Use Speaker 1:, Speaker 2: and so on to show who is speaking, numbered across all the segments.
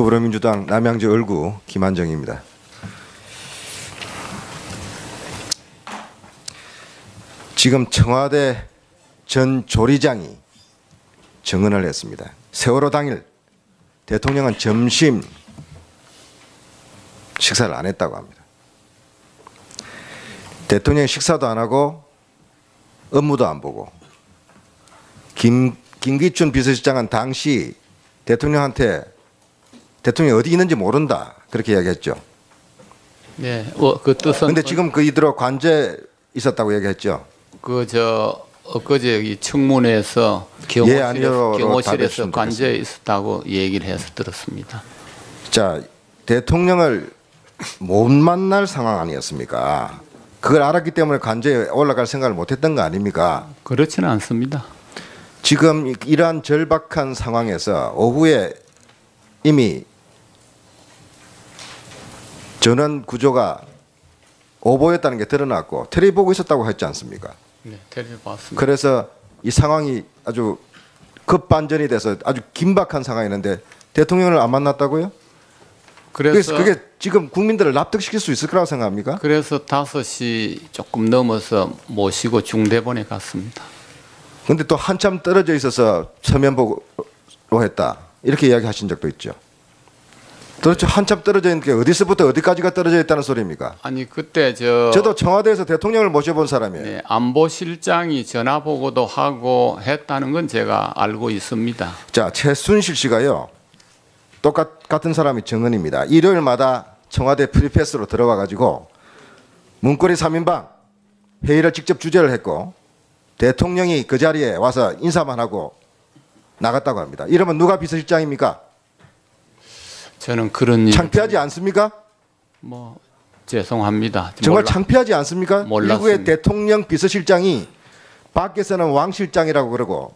Speaker 1: 더불어민주당 남양주 을구 김한정입니다. 지금 청와대 전 조리장이 증언을 했습니다. 세월호 당일 대통령은 점심 식사를 안 했다고 합니다. 대통령이 식사도 안 하고 업무도 안 보고 김기춘 비서실장은 당시 대통령한테 대통령이 어디 있는지 모른다 그렇게 이야기했죠.
Speaker 2: 네, 그 뜻은.
Speaker 1: 그런데 지금 그 이대로 관저에 있었다고 얘기했죠.
Speaker 2: 엊그제 이 청문회에서 경호실에서 관저에 있었다고 얘기를 해서 들었습니다.
Speaker 1: 자, 대통령을 못 만날 상황 아니었습니까? 그걸 알았기 때문에 관저에 올라갈 생각을 못했던 거 아닙니까?
Speaker 2: 그렇지는 않습니다.
Speaker 1: 지금 이러한 절박한 상황에서 오후에 이미 전원 구조가 오보였다는 게 드러났고 텔레비 보고 있었다고 했지 않습니까?
Speaker 2: 네, 텔레비 봤습니다.
Speaker 1: 그래서 이 상황이 아주 급반전이 돼서 아주 긴박한 상황이었는데 대통령을 안 만났다고요? 그래서 그게 지금 국민들을 납득시킬 수 있을 거라고 생각합니까?
Speaker 2: 그래서 5시 조금 넘어서 모시고 중대본에 갔습니다.
Speaker 1: 그런데 또 한참 떨어져 있어서 서면 보고로 했다 이렇게 이야기하신 적도 있죠. 도대체 한참 떨어져 있는 게 어디서부터 어디까지가 떨어져 있다는 소리입니까?
Speaker 2: 아니 그때
Speaker 1: 저도 청와대에서 대통령을 모셔본 사람이에요.
Speaker 2: 네, 안보실장이 전화 보고도 하고 했다는 건 제가 알고 있습니다.
Speaker 1: 자, 최순실 씨가요. 같은 사람이 증언입니다. 일요일마다 청와대 프리패스로 들어와 가지고 문고리 3인방 회의를 직접 주재를 했고 대통령이 그 자리에 와서 인사만 하고 나갔다고 합니다. 이러면 누가 비서실장입니까?
Speaker 2: 저는 그런 일
Speaker 1: 창피하지 않습니까?
Speaker 2: 뭐 죄송합니다.
Speaker 1: 정말 창피하지 않습니까?
Speaker 2: 몰랐습니다.
Speaker 1: 일국의 대통령 비서실장이 밖에서는 왕 실장이라고 그러고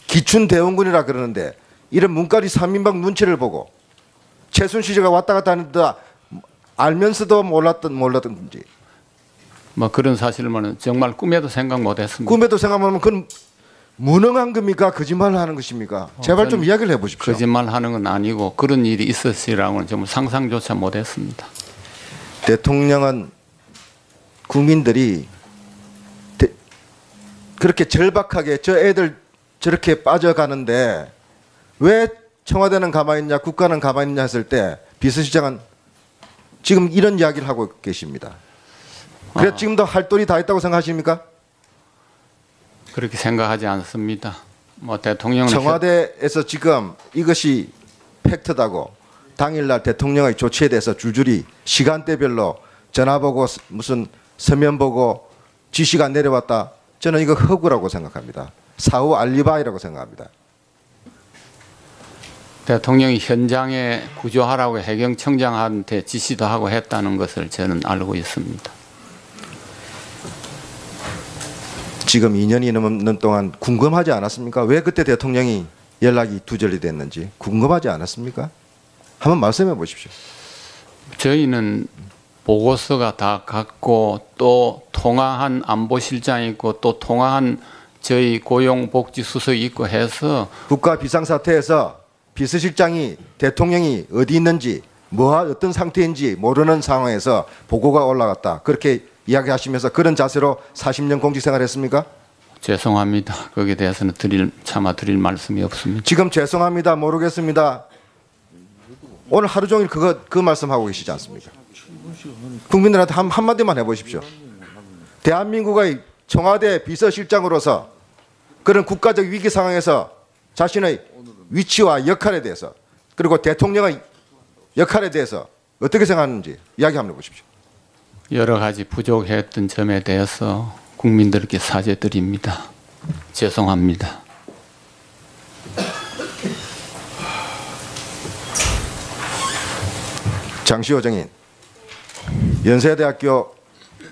Speaker 1: 기춘 대원군이라 그러는데 이런 문고리 3인방 눈치를 보고 최순실 씨가 왔다 갔다 하는데 알면서도 몰랐던지.
Speaker 2: 뭐 그런 사실만은 정말 꿈에도 생각 못했습니다.
Speaker 1: 꿈에도 생각하면 그건 무능한 겁니까? 거짓말을 하는 것입니까? 제발 좀 이야기를 해보십시오.
Speaker 2: 거짓말하는 건 아니고 그런 일이 있었으리라고는 정말 상상조차 못했습니다.
Speaker 1: 대통령은 국민들이 그렇게 절박하게 저 애들 저렇게 빠져가는데 왜 청와대는 가만히 있냐 국가는 가만히 있냐 했을 때 비서실장은 지금 이런 이야기를 하고 계십니다. 그래서 지금도 할 도리 다 했다고 생각하십니까?
Speaker 2: 그렇게 생각하지 않습니다. 뭐 대통령은
Speaker 1: 청와대에서 지금 이것이 팩트다고 당일날 대통령의 조치에 대해서 줄줄이 시간대별로 전화 보고 무슨 서면 보고 지시가 내려왔다. 저는 이거 허구라고 생각합니다. 사후 알리바이라고 생각합니다.
Speaker 2: 대통령이 현장에 구조하라고 해경청장한테 지시도 하고 했다는 것을 저는 알고 있습니다.
Speaker 1: 지금 2년이 넘는 동안 궁금하지 않았습니까? 왜 그때 대통령이 연락이 두절이 됐는지 궁금하지 않았습니까? 한번 말씀해 보십시오.
Speaker 2: 저희는 보고서가 다 갔고 또 통화한 안보실장이 있고 또 통화한 저희 고용복지수석이 있고 해서
Speaker 1: 국가 비상사태에서 비서실장이 대통령이 어디 있는지 어떤 상태인지 모르는 상황에서 보고가 올라갔다. 그렇게 이야기하시면서 그런 자세로 40년 공직생활 했습니까?
Speaker 2: 죄송합니다. 거기에 대해서는 차마 드릴 말씀이 없습니다.
Speaker 1: 지금 죄송합니다. 모르겠습니다. 오늘 하루 종일 그 말씀하고 계시지 않습니까? 국민들한테 한마디만 해보십시오. 대한민국의 청와대 비서실장으로서 그런 국가적 위기 상황에서 자신의 위치와 역할에 대해서 그리고 대통령의 역할에 대해서 어떻게 생각하는지 이야기 한번 해보십시오.
Speaker 2: 여러 가지 부족했던 점에 대해서 국민들께 사죄드립니다. 죄송합니다.
Speaker 1: 장시호 정인, 연세대학교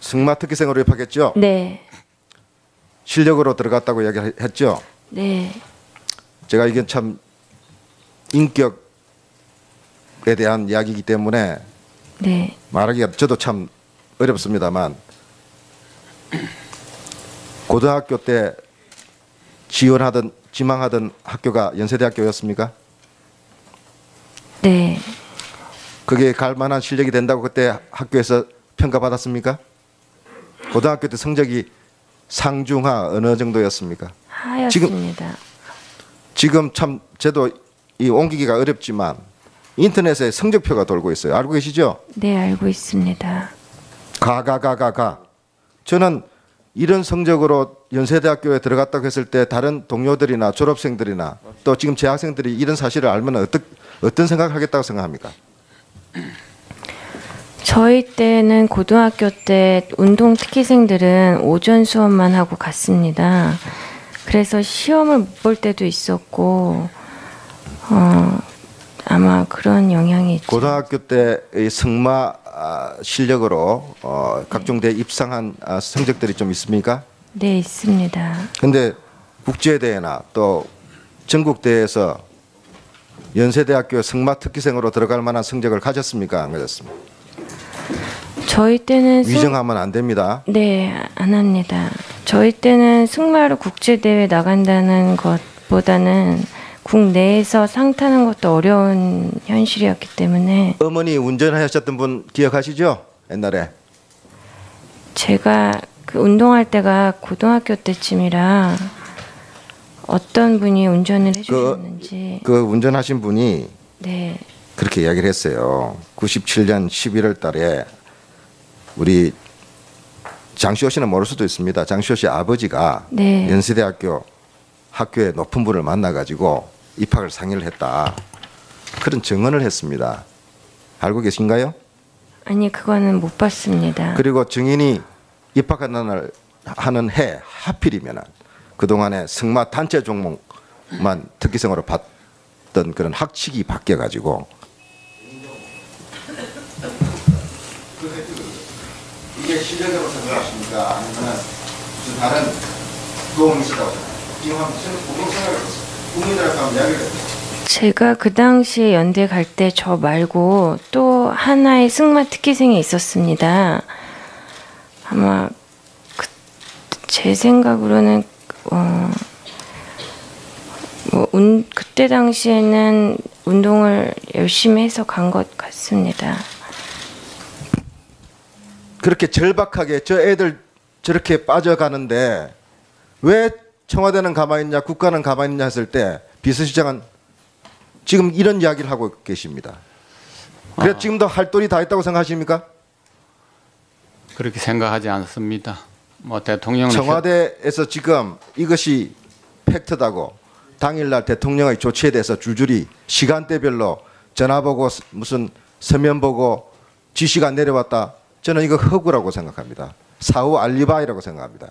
Speaker 1: 승마특기생으로 입학했죠?
Speaker 3: 네.
Speaker 1: 실력으로 들어갔다고 이야기했죠?
Speaker 3: 네.
Speaker 1: 제가 이게 참 인격에 대한 이야기이기 때문에
Speaker 3: 네.
Speaker 1: 말하기가 저도 참 어렵습니다만 고등학교 때 지망하던 학교가 연세대학교였습니까?
Speaker 3: 네.
Speaker 1: 그게 갈 만한 실력이 된다고 그때 학교에서 평가받았습니까? 고등학교 때 성적이 상중하 어느 정도였습니까?
Speaker 3: 하였습니다.
Speaker 1: 지금 참 저도 이 옮기기가 어렵지만 인터넷에 성적표가 돌고 있어요. 알고 계시죠?
Speaker 3: 네, 알고 있습니다.
Speaker 1: 가. 저는 이런 성적으로 연세대학교에 들어갔다고 했을 때 다른 동료들이나 졸업생들이나 또 지금 재학생들이 이런 사실을 알면 어떤 생각을 하겠다고 생각합니까?
Speaker 3: 저희 때는 고등학교 때 운동 특기생들은 오전 수업만 하고 갔습니다. 그래서 시험을 못 볼 때도 있었고 아마 그런 영향이 있죠.
Speaker 1: 고등학교 때의 승마 실력으로 각종 대 입상한 성적들이 좀 있습니까?
Speaker 3: 네, 있습니다.
Speaker 1: 근데 국제대회나 또 전국대회에서 연세대학교 승마 특기생으로 들어갈 만한 성적을 가졌습니까? 안 가졌습니까?
Speaker 3: 저희 때는
Speaker 1: 위정하면 안 됩니다.
Speaker 3: 네, 안 합니다. 저희 때는 승마로 국제대회 나간다는 것보다는 국내에서 상 타는 것도 어려운 현실이었기 때문에
Speaker 1: 어머니 운전하셨던 분 기억하시죠? 옛날에.
Speaker 3: 제가 그 운동할 때가 고등학교 때쯤이라 어떤 분이 운전을 해주셨는지
Speaker 1: 그 운전하신 분이
Speaker 3: 네,
Speaker 1: 그렇게 이야기를 했어요. 97년 11월 달에 우리 장시호 씨는 모를 수도 있습니다. 장시호 씨 아버지가
Speaker 3: 네.
Speaker 1: 연세대학교 학교에 높은 분을 만나가지고 입학을 상의를 했다. 그런 증언을 했습니다. 알고 계신가요?
Speaker 3: 아니 그거는 못 봤습니다.
Speaker 1: 그리고 증인이 입학하는 하는 해 하필이면 그동안에 승마 단체 종목만 특기생으로 받던 그런 학칙이 바뀌어가지고 이게 실력으로 생각하십니까? 아니면 무슨 다른 도움이 있었다고 생각합니까? 지금 한번 생각을 해보세요. 국민들한테 한번 이야기를 해보세요.
Speaker 3: 제가 그 당시에 연대 갈 때 저 말고 또 하나의 승마 특기생이 있었습니다. 아마 제 생각으로는 그때 당시에는 운동을 열심히 해서 간 것 같습니다.
Speaker 1: 그렇게 절박하게 저 애들 저렇게 빠져가는데 왜 청와대는 가만히 있냐 국가는 가만히 있냐 했을 때 비서실장은 지금 이런 이야기를 하고 계십니다. 그래 지금도 할 돈이 다 했다고 생각하십니까?
Speaker 2: 그렇게 생각하지 않습니다. 뭐 대통령은
Speaker 1: 청와대에서 지금 이것이 팩트다고 당일날 대통령의 조치에 대해서 줄줄이 시간대별로 전화 보고 무슨 서면 보고 지시가 내려왔다. 저는 이거 허구라고 생각합니다. 사후 알리바이라고 생각합니다.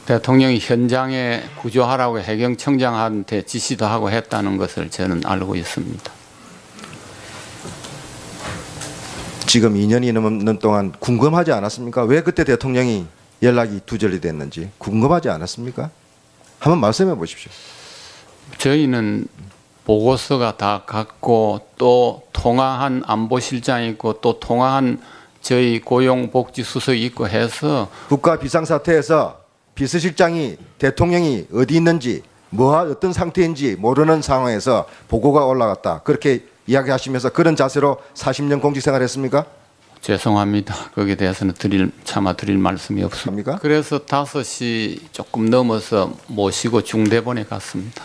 Speaker 2: 대통령이 현장에 구조하라고 해경청장한테 지시도 하고 했다는 것을 저는 알고 있습니다.
Speaker 1: 지금 2년이 넘는 동안 궁금하지 않았습니까? 왜 그때 대통령이 연락이 두절이 됐는지 궁금하지 않았습니까? 한번 말씀해 보십시오.
Speaker 2: 저희는 보고서가 다 갔고 또 통화한 안보실장이 있고 또 통화한 저희 고용복지수석이 있고 해서
Speaker 1: 국가 비상사태에서 비서실장이 대통령이 어디 있는지 어떤 상태인지 모르는 상황에서 보고가 올라갔다. 그렇게 이야기하시면서 그런 자세로 40년 공직생활 했습니까?
Speaker 2: 죄송합니다. 거기에 대해서는 차마 드릴 말씀이 없습니다.
Speaker 1: 합니까?
Speaker 2: 그래서 5시 조금 넘어서 모시고 중대본에 갔습니다.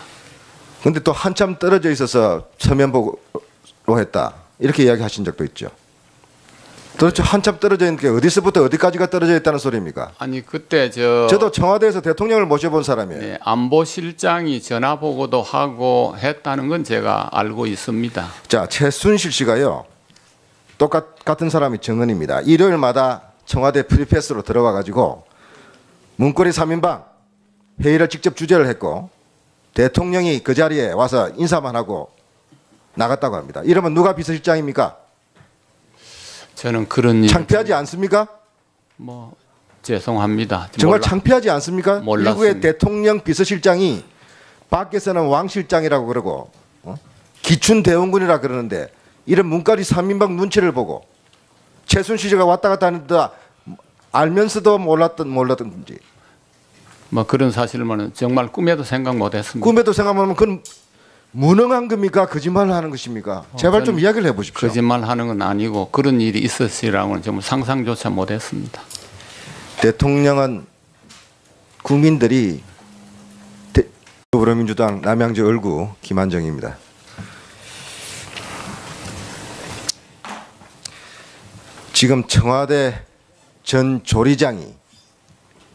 Speaker 1: 근데 또 한참 떨어져 있어서 서면 보고로 했다. 이렇게 이야기하신 적도 있죠. 도대체 한참 떨어져 있는 게 어디서부터 어디까지가 떨어져 있다는 소리입니까?
Speaker 2: 아니 그때
Speaker 1: 저도 청와대에서 대통령을 모셔본 사람이에요.
Speaker 2: 네, 안보실장이 전화 보고도 하고 했다는 건 제가 알고 있습니다.
Speaker 1: 자, 최순실 씨가요. 같은 사람이 증언입니다. 일요일마다 청와대 프리패스로 들어와 가지고 문고리 3인방 회의를 직접 주재를 했고 대통령이 그 자리에 와서 인사만 하고 나갔다고 합니다. 이러면 누가 비서실장입니까?
Speaker 2: 저는 그런 일
Speaker 1: 창피하지 않습니까?
Speaker 2: 뭐 죄송합니다.
Speaker 1: 정말 창피하지 않습니까?
Speaker 2: 몰랐습니다.
Speaker 1: 일국의 대통령 비서실장이 밖에서는 왕실장이라고 그러고 기춘대원군이라 그러는데 이런 문고리 3인방 눈치를 보고 최순실 씨가 왔다 갔다 하는데 알면서도 몰랐던지
Speaker 2: 뭐 그런 사실은 정말 꿈에도 생각 못했습니다.
Speaker 1: 꿈에도 생각하면 그건 무능한 겁니까? 거짓말을 하는 것입니까? 제발 좀
Speaker 2: 저는
Speaker 1: 이야기를 해보십시오.
Speaker 2: 거짓말하는 건 아니고 그런 일이 있었으리라고는 정말 상상조차 못했습니다.
Speaker 1: 대통령은 국민들이 더불어민주당 남양주 얼구 김한정입니다. 지금 청와대 전 조리장이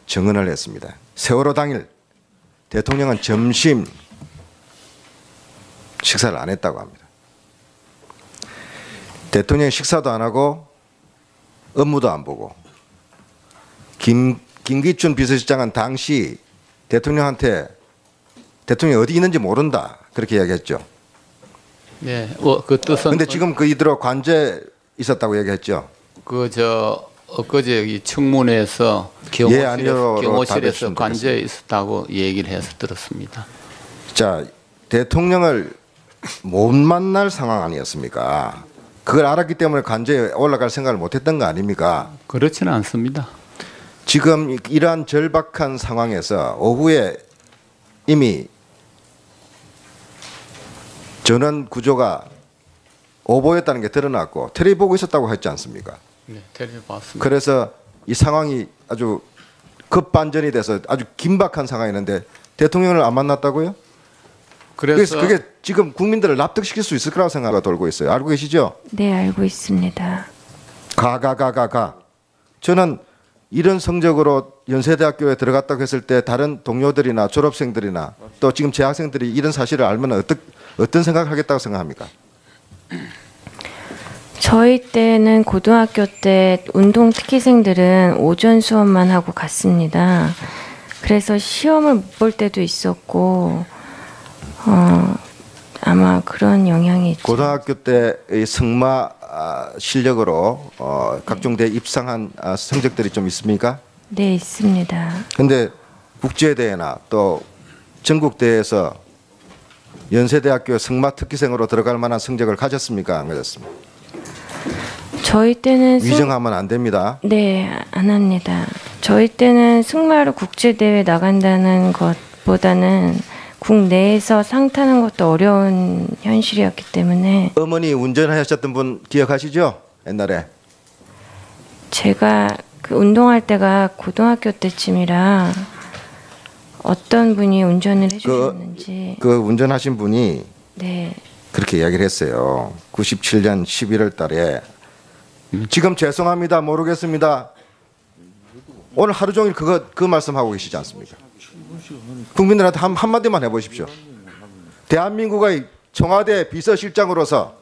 Speaker 1: 증언을 했습니다. 세월호 당일 대통령은 점심 식사를 안 했다고 합니다. 대통령이 식사도 안 하고 업무도 안 보고 김기춘 비서실장은 당시 대통령한테 대통령이 어디 있는지 모른다 그렇게 이야기했죠.
Speaker 2: 네, 그 뜻은
Speaker 1: 그런데 지금 그 이대로 관제 있었다고 얘기했죠.
Speaker 2: 엊그제 이 청문회에서
Speaker 1: 예, 아니요로
Speaker 2: 경호실에서
Speaker 1: 답해주시면
Speaker 2: 관저에 있었다고 얘기를 해서 들었습니다.
Speaker 1: 자, 대통령을 못 만날 상황 아니었습니까? 그걸 알았기 때문에 관저에 올라갈 생각을 못했던 거 아닙니까?
Speaker 2: 그렇지는 않습니다.
Speaker 1: 지금 이러한 절박한 상황에서 오후에 이미 전원 구조가 오보였다는 게 드러났고 텔레비 보고 있었다고 했지 않습니까?
Speaker 2: 네, 텔레비 봤습니다.
Speaker 1: 그래서 이 상황이 아주 급반전이 돼서 아주 긴박한 상황이었는데 대통령을 안 만났다고요? 그래서 그게 지금 국민들을 납득시킬 수 있을 거라고 생각이 돌고 있어요. 알고 계시죠?
Speaker 3: 네, 알고 있습니다.
Speaker 1: 가. 저는 이런 성적으로 연세대학교에 들어갔다고 했을 때 다른 동료들이나 졸업생들이나 또 지금 재학생들이 이런 사실을 알면 어떤 생각을 하겠다고 생각합니까?
Speaker 3: 저희 때는 고등학교 때 운동 특기생들은 오전 수업만 하고 갔습니다. 그래서 시험을 못 볼 때도 있었고 아마 그런 영향이 있죠.
Speaker 1: 고등학교 때의 승마 실력으로 각종 대 입상한 성적들이 좀 있습니까?
Speaker 3: 네, 있습니다.
Speaker 1: 근데 국제대회나 또 전국대회에서 연세대학교 승마 특기생으로 들어갈 만한 성적을 가졌습니까? 안 가졌습니까?
Speaker 3: 저희 때는
Speaker 1: 위정하면 안 됩니다.
Speaker 3: 네, 안 합니다. 저희 때는 승마로 국제대회 나간다는 것보다는 국내에서 상 타는 것도 어려운 현실이었기 때문에
Speaker 1: 어머니 운전하셨던 분 기억하시죠? 옛날에.
Speaker 3: 제가 그 운동할 때가 고등학교 때쯤이라 어떤 분이 운전을 해주셨는지
Speaker 1: 그 운전하신 분이
Speaker 3: 네,
Speaker 1: 그렇게 이야기를 했어요. 97년 11월 달에 지금 죄송합니다. 모르겠습니다. 오늘 하루 종일 그 말씀하고 계시지 않습니까? 국민들한테 한마디만 해보십시오. 대한민국의 청와대 비서실장으로서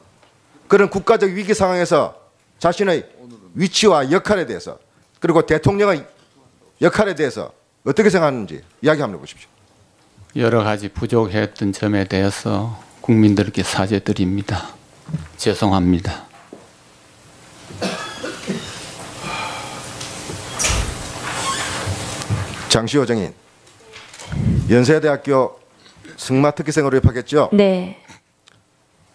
Speaker 1: 그런 국가적 위기 상황에서 자신의 위치와 역할에 대해서 그리고 대통령의 역할에 대해서 어떻게 생각하는지 이야기 한번 해보십시오.
Speaker 2: 여러 가지 부족했던 점에 대해서 국민들께 사죄드립니다. 죄송합니다.
Speaker 1: 장시호 정인 연세대학교 승마 특기생으로 입학했죠?
Speaker 3: 네,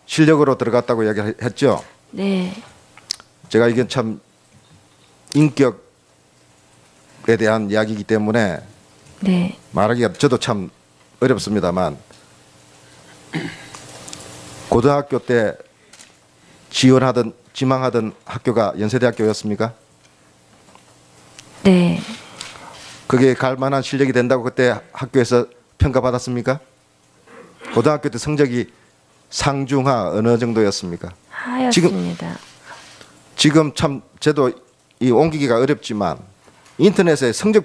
Speaker 1: 실력으로 들어갔다고 이야기했죠?
Speaker 3: 네,
Speaker 1: 제가 이게 참 인격에 대한 이야기이기 때문에
Speaker 3: 네,
Speaker 1: 말하기가 저도 참 어렵습니다만 고등학교 때 지망하던 학교가 연세대학교였습니까?
Speaker 3: 네.
Speaker 1: 그게 갈 만한 실력이 된다고 그때 학교에서 평가받았습니까? 고등학교 때 성적이 상중하 어느 정도였습니까?
Speaker 3: 하였습니다.
Speaker 1: 지금 참 저도 이 옮기기가 어렵지만 인터넷에 성적